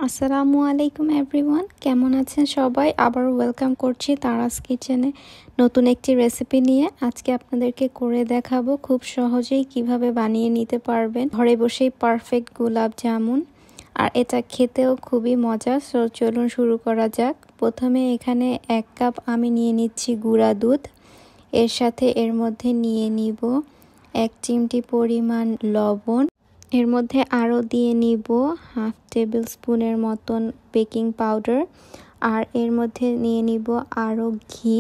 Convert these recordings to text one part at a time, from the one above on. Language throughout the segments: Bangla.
আসসালামু আলাইকুম এভরিওয়ান, কেমন আছেন সবাই? আবার ওয়েলকাম করছি তারাস কিচেনে নতুন একটি রেসিপি নিয়ে। আজকে আপনাদেরকে করে দেখাবো খুব সহজেই কিভাবে বানিয়ে নিতে পারবেন ঘরে বসেই পারফেক্ট গোলাপ জামুন। আর এটা খেতেও খুবই মজা। সো চলুন শুরু করা যাক। প্রথমে এখানে 1 কাপ আমি নিয়ে নিচ্ছি গুঁড়া দুধ। এর সাথে এর মধ্যে নিয়ে নিব 1 চিমটি পরিমাণ লবণ। এর মধ্যে আরও দিয়ে নিব হাফ টেবিল স্পুনের মতন বেকিং পাউডার। আর এর মধ্যে নিয়ে নিব আরও ঘি।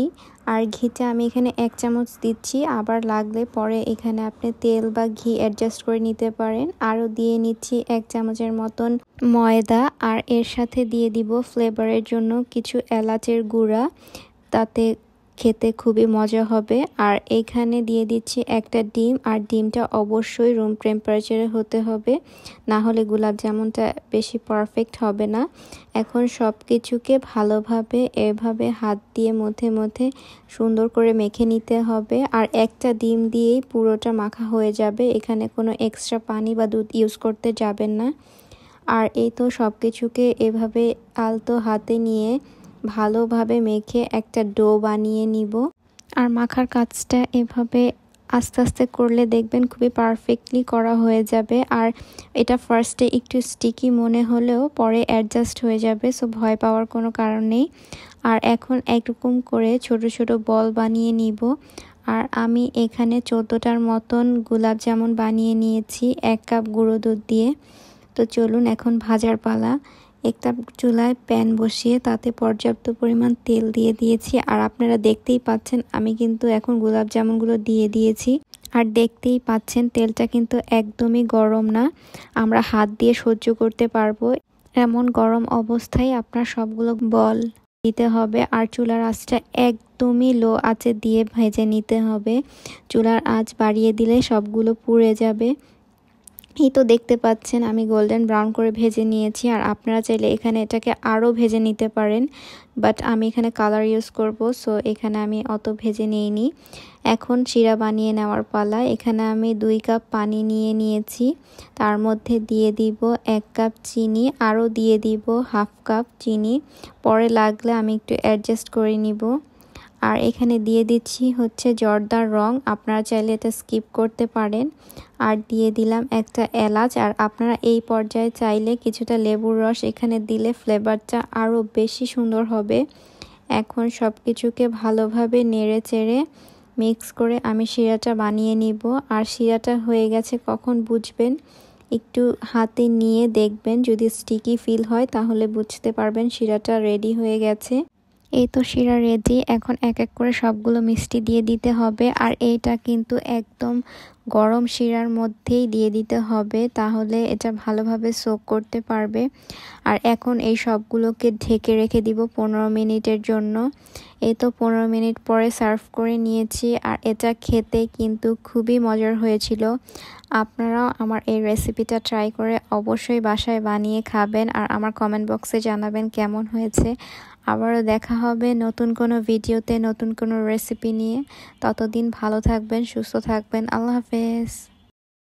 আর ঘিটা আমি এখানে 1 চামচ দিচ্ছি, আবার লাগলে পরে এখানে আপনি তেল বা ঘি অ্যাডজাস্ট করে নিতে পারেন। আরও দিয়ে নিচ্ছি 1 চামচের মতন ময়দা। আর এর সাথে দিয়ে দিব ফ্লেভারের জন্য কিছু এলাচের গুঁড়া, তাতে খেতে খুবই মজা হবে। আর এখানে দিয়ে দিচ্ছি একটা ডিম। আর ডিমটা অবশ্যই রুম টেম্পারেচারে হতে হবে, না হলে গোলাপ জামুনটা বেশি পারফেক্ট হবে না। এখন সব কিছুকে ভালোভাবে এভাবে হাত দিয়ে মধ্যে মধ্যে সুন্দর করে মেখে নিতে হবে। আর একটা ডিম দিয়েই পুরোটা মাখা হয়ে যাবে, এখানে কোনো এক্সট্রা পানি বা দুধ ইউজ করতে যাবেন না। আর এই তো সব কিছুকে এভাবে আলতো হাতে নিয়ে ভালোভাবে মেখে একটা ডো বানিয়ে নিব। আর মাখার কাজটা এভাবে আস্তে আস্তে করলে দেখবেন খুবই পারফেক্টলি করা হয়ে যাবে। আর এটা ফার্স্টে একটু স্টিকি মনে হলেও পরে অ্যাডজাস্ট হয়ে যাবে, সো ভয় পাওয়ার কোনো কারণ নেই। আর এখন একরকম করে ছোট ছোট বল বানিয়ে নিব। আর আমি এখানে 14টার মতন গোলাপ জামুন বানিয়ে নিয়েছি 1 কাপ গুঁড়ো দুধ দিয়ে। তো চলুন এখন ভাজার পালা। একটা চুলায় প্যান বসিয়ে তাতে পর্যাপ্ত পরিমাণ তেল দিয়ে দিয়েছি। আর আপনারা দেখতেই পাচ্ছেন আমি কিন্তু এখন গোলাপ জামুনগুলো দিয়ে দিয়েছি। আর দেখতেই পাচ্ছেন তেলটা কিন্তু একদমই গরম না, আমরা হাত দিয়ে সহ্য করতে পারবো এমন গরম অবস্থায় আপনার সবগুলো বল দিতে হবে। আর চুলার আঁচটা একদমই লো আঁচে দিয়ে ভেজে নিতে হবে। চুলার আঁচ বাড়িয়ে দিলে সবগুলো পুড়ে যাবে। এই তো দেখতে পাচ্ছেন আমি গোল্ডেন ব্রাউন করে ভেজে নিয়েছি। আর আপনারা চাইলে এখানে এটাকে আরও ভেজে নিতে পারেন, বাট আমি এখানে কালার ইউজ করব, সো এখানে আমি অত ভেজে নিইনি। এখন শিরা বানিয়ে নেওয়ার পালা। এখানে আমি 2 কাপ পানি নিয়ে নিয়েছি, তার মধ্যে দিয়ে দিব 1 কাপ চিনি, আরও দিয়ে দিব হাফ কাপ চিনি, পরে লাগলে আমি একটু অ্যাডজাস্ট করে নিব। আর এখানে দিয়ে দিচ্ছি হচ্ছে জর্দার রং, আপনারা চাইলে এটা স্কিপ করতে পারেন। আর দিয়ে দিলাম একটা এলাচ। আর আপনারা এই পর্যায়ে চাইলে কিছুটা লেবুর রস এখানে দিলে ফ্লেভারটা আরও বেশি সুন্দর হবে। এখন সব কিছুকে ভালোভাবে নেড়ে চেড়ে মিক্স করে আমি শিরাটা বানিয়ে নিব। আর শিরাটা হয়ে গেছে কখন বুঝবেন? একটু হাতে নিয়ে দেখবেন, যদি স্টিকি ফিল হয় তাহলে বুঝতে পারবেন শিরাটা রেডি হয়ে গেছে। এই তো শিরা রেডি। এখন এক এক করে সবগুলো মিষ্টি দিয়ে দিতে হবে। আর এইটা কিন্তু একদম গরম শিরার মধ্যেই দিয়ে দিতে হবে, তাহলে এটা ভালোভাবে সোক করতে পারবে। আর এখন এই সবগুলোকে ঢেকে রেখে দিব 15 মিনিটের জন্য। এই তো 15 মিনিট পরে সার্ভ করে নিয়েছি। আর এটা খেতে কিন্তু খুবই মজার হয়েছিল। আপনারাও আমার এই রেসিপিটা ট্রাই করে অবশ্যই বাসায় বানিয়ে খাবেন আর আমার কমেন্ট বক্সে জানাবেন কেমন হয়েছে। আবারও দেখা হবে নতুন কোনো ভিডিওতে নতুন কোনো রেসিপি নিয়ে। ততদিন ভালো থাকবেন, সুস্থ থাকবেন। আল্লাহ হাফেজ।